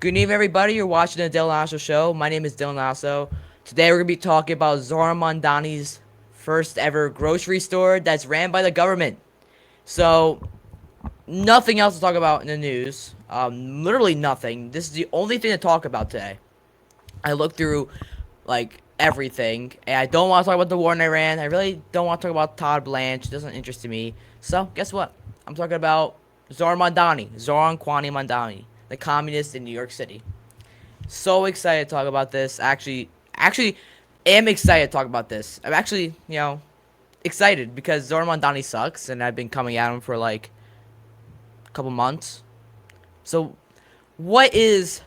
Good evening, everybody. You're watching the Dylan Osso Show. My name is Dylan Osso. Today, we're going to be talking about Zohran Mamdani's first ever grocery store that's ran by the government. So, nothing else to talk about in the news. Literally nothing. This is the only thing to talk about today. I looked through, like, everything, and I don't want to talk about the war in Iran. I really don't want to talk about Todd Blanche. It doesn't interest me. So, guess what? I'm talking about Zohran Mamdani. Zohran Kwani Mamdani, the communist in New York City. So excited to talk about this. Actually, am excited to talk about this. I'm actually, excited because Zohran Mamdani sucks, and I've been coming at him for like a couple months. So, what is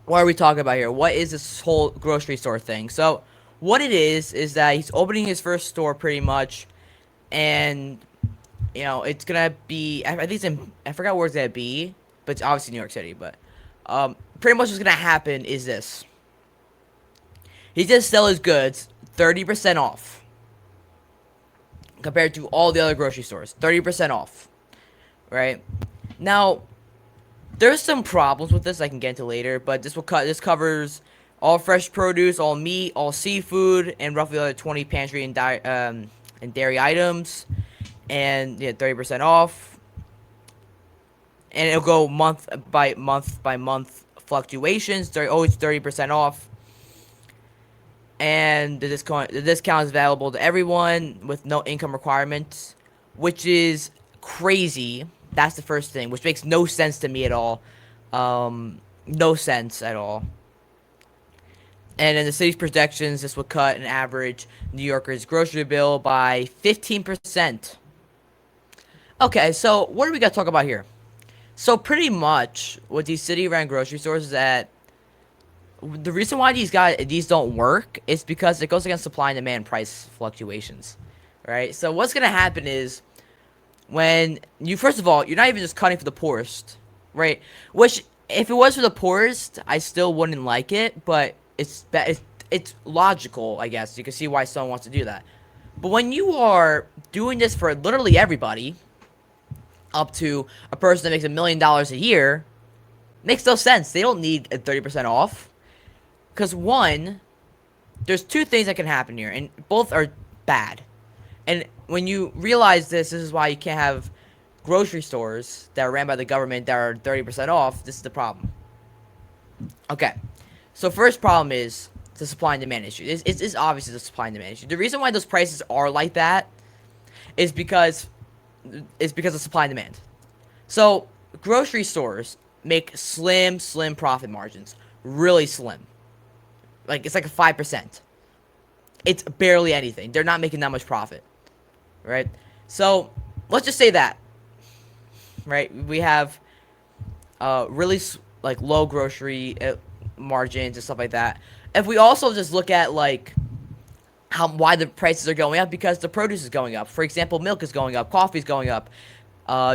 what are we talking about here? What is this whole grocery store thing? So, what it is that he's opening his first store pretty much, and it's gonna be. I think it's in. I forgot where it's gonna be, but it's obviously New York City. But pretty much what's gonna happen is this: he's gonna sell his goods 30% off compared to all the other grocery stores. 30% off, right? Now, there's some problems with this I can get into later, but this covers all fresh produce, all meat, all seafood, and roughly other 20 pantry and dairy items, and 30% off. And it'll go month by month fluctuations. They're always 30% off. And the discount is available to everyone with no income requirements, which is crazy. That's the first thing, which makes no sense to me at all. No sense at all. And in the city's projections, this would cut an average New Yorker's grocery bill by 15%. Okay, so what do we got to talk about here? So pretty much, with these city-run grocery stores, is that the reason why these don't work is because it goes against supply and demand price fluctuations, right? So what's gonna happen is when first of all, you're not even just cutting for the poorest, right? Which, if it was for the poorest, I still wouldn't like it, but it's logical, I guess. You can see why someone wants to do that. But when you are doing this for literally everybody, up to a person that makes $1 million a year, makes no sense. They don't need a 30% off. Because one, there's two things that can happen here, and both are bad. And when you realize this is why you can't have grocery stores that are ran by the government that are 30% off. This is the problem. Okay, so first problem is the supply and demand issue. It's obviously the supply and demand issue. The reason why those prices are like that is because of supply and demand. So grocery stores make slim profit margins, really slim. Like, it's like a 5%. It's barely anything. They're not making that much profit, right? So let's just say that, right? We have really like low grocery margins and stuff like that. If we also just look at like why the prices are going up, because the produce is going up. For example, milk is going up, coffee is going up,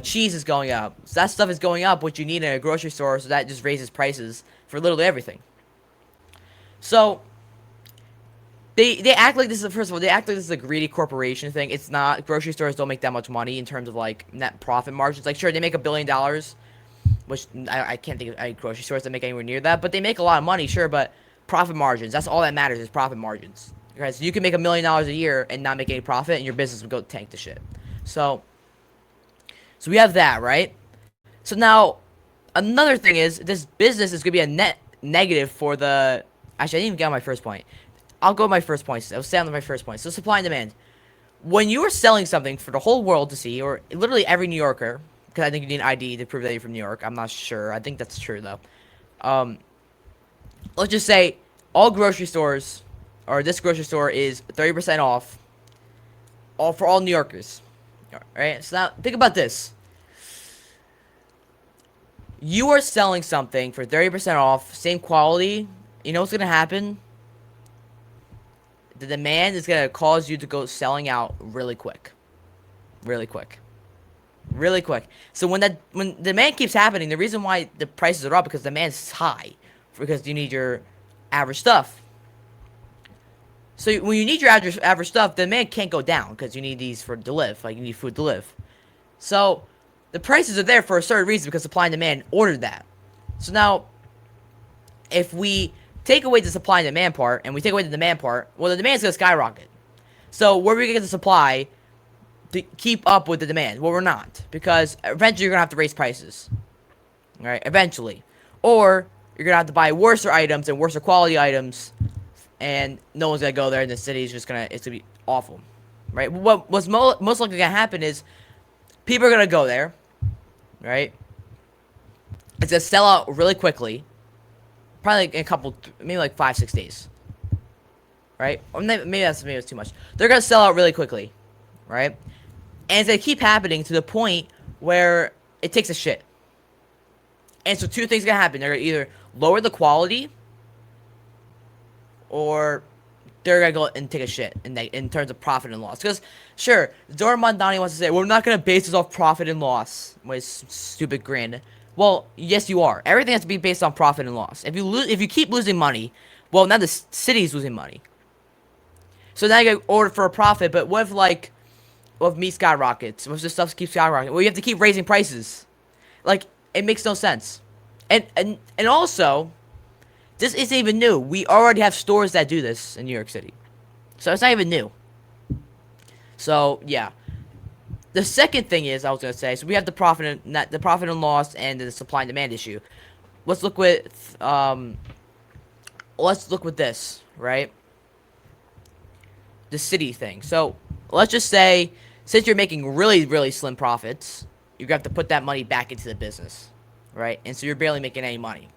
cheese is going up. So that stuff is going up, what you need in a grocery store. So that just raises prices for literally everything. So they act like this is, first of all, they act like this is a greedy corporation thing. It's not. Grocery stores don't make that much money in terms of like net profit margins. Like, sure, they make $1 billion, which I can't think of any grocery stores that make anywhere near that, but they make a lot of money, sure. But profit margins, that's all that matters, is profit margins. Okay, so you can make $1 million a year and not make any profit, and your business will go tank to shit. So we have that, right? So now another thing is, this business is gonna be a net negative for the. Actually, I didn't even get on my first point. I'll go with my first point. I'll stay on my first point. So supply and demand. When you are selling something for the whole world to see, or literally every New Yorker, because I think you need an ID to prove that you're from New York. I'm not sure. I think that's true, though. Let's just say all grocery stores, or this grocery store, is 30% off for all New Yorkers. Alright? So now, think about this. You are selling something for 30% off, same quality. You know what's going to happen? The demand is going to cause you to go selling out really quick. Really quick. Really quick. So when demand keeps happening, the reason why the prices are up because demand is high. Because you need your average stuff. So when you need your average stuff, the demand can't go down because you need these to live. Like, you need food to live. So the prices are there for a certain reason because supply and demand ordered that. So now, if we take away the supply and demand part, and we take away the demand part, well, the demand's gonna skyrocket. So where are we gonna get the supply to keep up with the demand? Well, we're not, because eventually you're gonna have to raise prices, right? Eventually, or you're gonna have to buy worser items and worser quality items, and no one's gonna go there, and the city's just gonna it's gonna be awful, right? What's most likely gonna happen is people are gonna go there, right? It's gonna sell out really quickly, probably in a couple, maybe like 5-6 days, right? Or maybe that's too much. They're gonna sell out really quickly, right? And it's gonna keep happening to the point where it takes a shit. And so two things are gonna happen. They're gonna either lower the quality, or they're gonna go and take a shit in terms of profit and loss. Because sure, Zohran Mamdani wants to say we're not gonna base this off profit and loss. My stupid grin. Well, yes, you are. Everything has to be based on profit and loss. If you keep losing money, well, now the city's losing money. So now you get ordered for a profit. But what if meat skyrockets? What if the stuff keeps skyrocketing? Well, you have to keep raising prices. Like, it makes no sense. And also, this isn't even new. We already have stores that do this in New York City. So it's not even new. So, yeah. The second thing is, I was going to say, so we have the profit and loss and the supply and demand issue. Let's look with this, right? The city thing. So, let's just say, since you're making really, really slim profits, you have to put that money back into the business, right? And so you're barely making any money.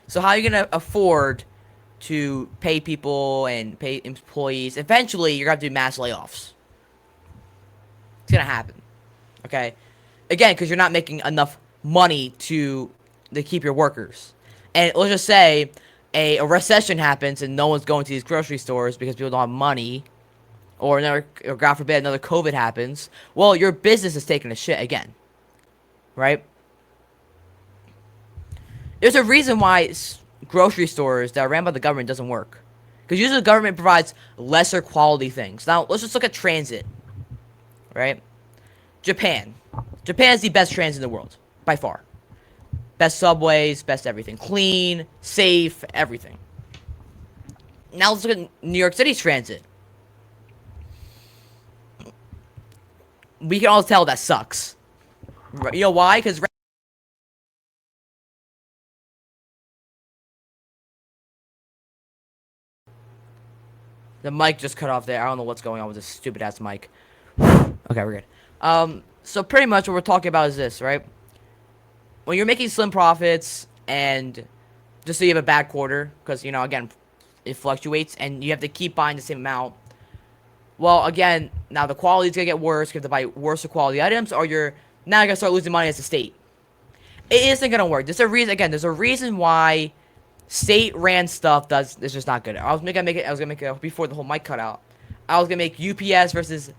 So how are you going to afford to pay people and pay employees? Eventually, you're going to have to do mass layoffs. It's going to happen. Okay? Again, because you're not making enough money to keep your workers. And let's just say a recession happens and no one's going to these grocery stores because people don't have money. Or God forbid, another COVID happens. Well, your business is taking a shit again. Right? There's a reason why grocery stores that are ran by the government doesn't work. Because usually the government provides lesser quality things. Now, let's just look at transit. Right? Japan. Japan is the best transit in the world. By far. Best subways, best everything. Clean, safe, everything. Now let's look at New York City's transit. We can all tell that sucks. You know why? Because the mic just cut off there. I don't know what's going on with this stupid ass mic. Okay, we're good. So pretty much what we're talking about is this, right? When you're making slim profits and just so you have a bad quarter, because, you know, again, it fluctuates and you have to keep buying the same amount. Well, again, now the quality's gonna get worse. You have to buy worse quality items, or you're gonna start losing money as a state. It isn't gonna work. There's a reason. Again, there's a reason why state-ran stuff is just not good. I was gonna make it before the whole mic cut out. I was gonna make UPS versus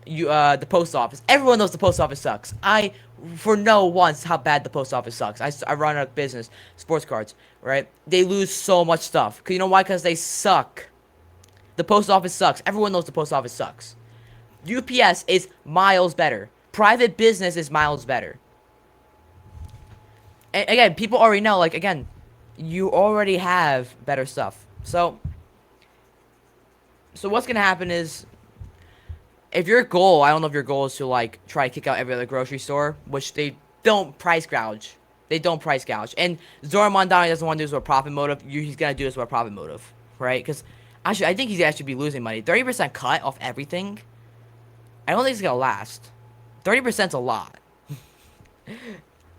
the post office. Everyone knows the post office sucks. I know once how bad the post office sucks. I run a business, sports cards, right? They lose so much stuff. Cause you know why? Because they suck. The post office sucks. Everyone knows the post office sucks. UPS is miles better. Private business is miles better. And again, people already know, like, again, you already have better stuff. So what's gonna happen is, if your goal, I don't know if your goal is to, like, try to kick out every other grocery store, which they don't price gouge. They don't price gouge. And Zohran Mamdani doesn't want to do this with a profit motive. He's gonna do this with a profit motive, right? Because actually, I think he's actually be losing money. 30% cut off everything. I don't think it's gonna last. 30%'s a lot.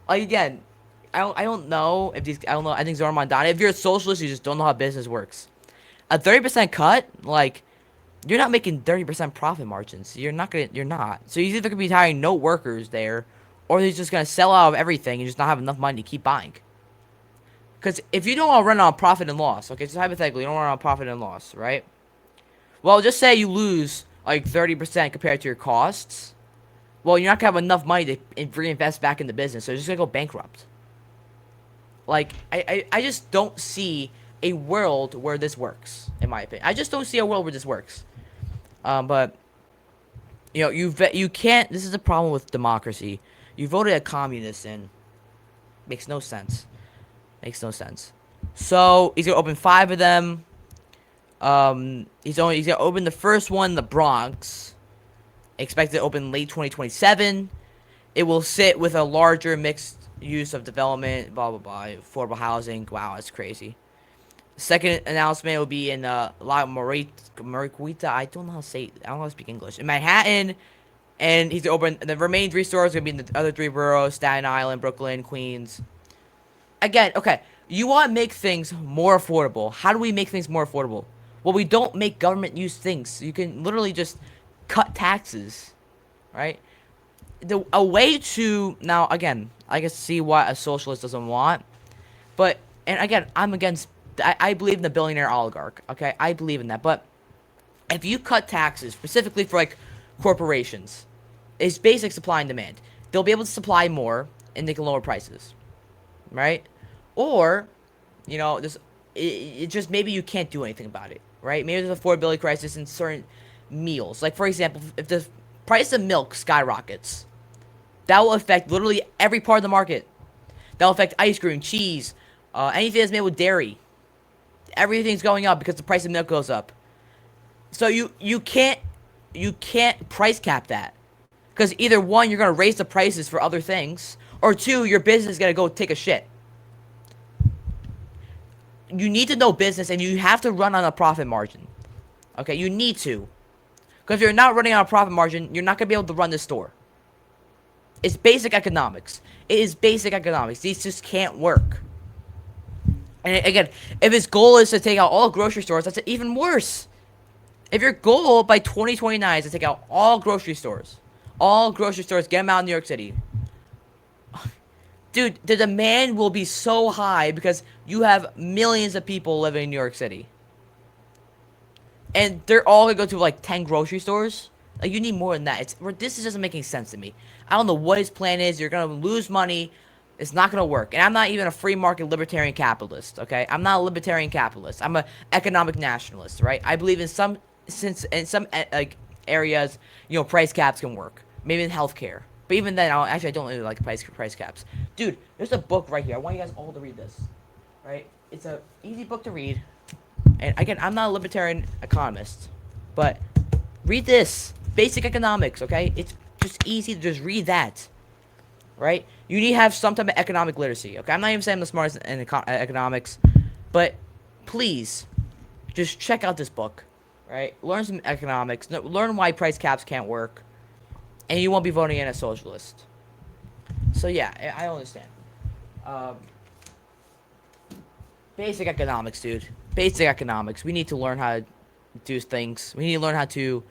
Like, again, I don't know if these. I don't know. I think Zohran Mamdani. If you're a socialist, you just don't know how business works. A 30% cut, like, you're not making 30% profit margins. You're not. So he's either gonna be hiring no workers there, or he's just gonna sell out of everything and just not have enough money to keep buying. Because if you don't want to run on profit and loss, okay, so hypothetically, you don't run on profit and loss, right? Well, just say you lose like 30% compared to your costs. Well, you're not gonna have enough money to reinvest back in the business, so you're just gonna go bankrupt. Like, I just don't see a world where this works, in my opinion. I just don't see a world where this works. But you know, you can't. This is a problem with democracy. You voted a communist in. Makes no sense. Makes no sense. So he's gonna open 5 of them. He's gonna open the first one, the Bronx. Expected to open late 2027. It will sit with a larger mixed use of development, blah blah blah, affordable housing. Wow, that's crazy. Second announcement will be in La Mariquita. I don't know how to say. I don't know how to speak English. In Manhattan, and he's open. The remaining 3 stores are gonna be in the other 3 boroughs: Staten Island, Brooklyn, Queens. Again, okay. You want to make things more affordable. How do we make things more affordable? Well, we don't make government use things. You can literally just cut taxes, right? A way to now again, I can see what a socialist doesn't want, but and again, I'm against. I believe in the billionaire oligarch. Okay, I believe in that. But if you cut taxes specifically for like corporations, it's basic supply and demand. They'll be able to supply more and they can lower prices, right? Or, this it just maybe you can't do anything about it, right? Maybe there's an affordability crisis in certain meals. Like for example, if the price of milk skyrockets, that will affect literally every part of the market. That will affect ice cream, cheese, anything that's made with dairy. Everything's going up because the price of milk goes up. So you can't price cap that because either one you're gonna raise the prices for other things, or two your business is gonna go take a shit. You need to know business and you have to run on a profit margin. Okay, you need to. Because if you're not running on a profit margin, you're not going to be able to run this store. It's basic economics. It is basic economics. These just can't work. And again, if his goal is to take out all grocery stores, that's even worse. If your goal by 2029 is to take out all grocery stores, get them out in New York City. Dude, the demand will be so high because you have millions of people living in New York City. And they're all gonna go to like 10 grocery stores. Like, you need more than that. This doesn't make any sense to me. I don't know what his plan is. You're gonna lose money. It's not gonna work. And I'm not even a free market libertarian capitalist, okay? I'm not a libertarian capitalist. I'm an economic nationalist, right? I believe in some like areas, price caps can work. Maybe in healthcare. But even then, I don't really like price caps. Dude, there's a book right here. I want you guys all to read this. Right? It's a easy book to read. And again, I'm not a libertarian economist. But read this. Basic economics, okay? It's just easy to just read that. Right? You need to have some type of economic literacy, okay? I'm not even saying I'm the smartest in economics. But please, just check out this book. Right? Learn some economics. Learn why price caps can't work. And you won't be voting in a socialist. So yeah, I understand. Basic economics, dude. Basic economics. We need to learn how to do things. We need to learn how to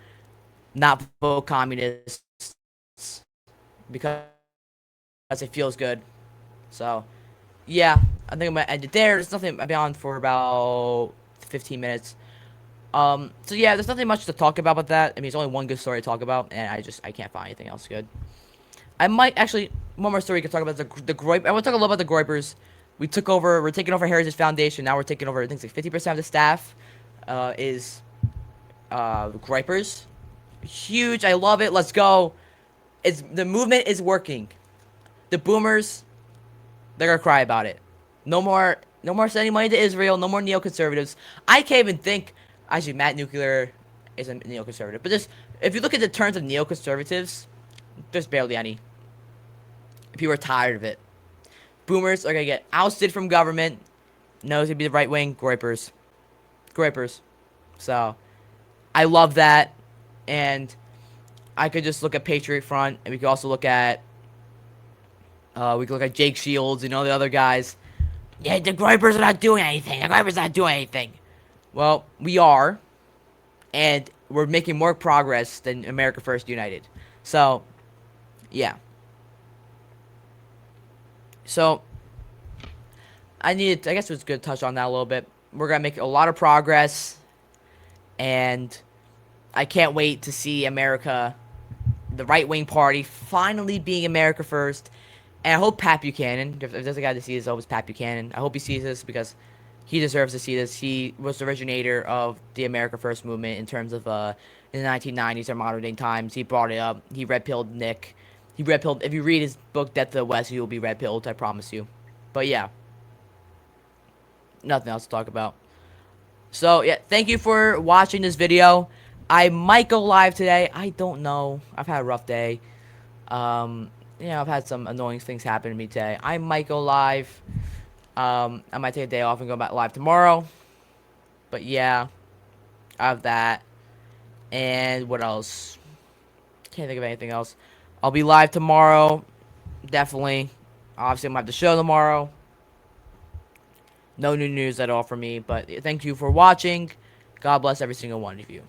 not vote communists because it feels good. So, yeah, I think I'm gonna end it there. There's nothing. I've been on for about 15 minutes. So yeah, there's nothing much to talk about that. I mean, it's only one good story to talk about, and I can't find anything else good. I might actually one more story we could talk about the Groip. I want to talk a little about the Groipers. We're taking over Heritage Foundation. Now we're taking over. I think it's like 50% of the staff is Groipers. Huge. I love it. Let's go. The movement is working. The boomers, they're gonna cry about it. No more sending money to Israel. No more neoconservatives. I can't even think. Actually, Matt Nuclear is a neoconservative. But just if you look at the terms of neoconservatives, there's barely any. People are tired of it. Boomers are gonna get ousted from government. No, it's gonna be the right wing. Groipers. So, I love that. And I could just look at Patriot Front, and we could also look at Jake Shields, the other guys. Yeah, the Groipers are not doing anything. Well, we are, and we're making more progress than America First United. So, yeah. So, I guess it was good to touch on that a little bit. We're gonna make a lot of progress, and I can't wait to see America, the right-wing party, finally being America First. And I hope Pat Buchanan, if there's a guy to see this, I hope it's Pat Buchanan. I hope he sees this because he deserves to see this. He was the originator of the America First movement in terms of in the 1990s or modern day times. He brought it up. He red-pilled Nick. If you read his book Death to the West, you will be red-pilled, I promise you. But yeah, nothing else to talk about. So yeah, thank you for watching this video. I might go live today. I don't know. I've had a rough day. I've had some annoying things happen to me today. I might go live. I might take a day off and go back live tomorrow. But yeah, I have that. And what else? Can't think of anything else. I'll be live tomorrow. Definitely. Obviously, I'm going to have the show tomorrow. No new news at all for me. But thank you for watching. God bless every single one of you.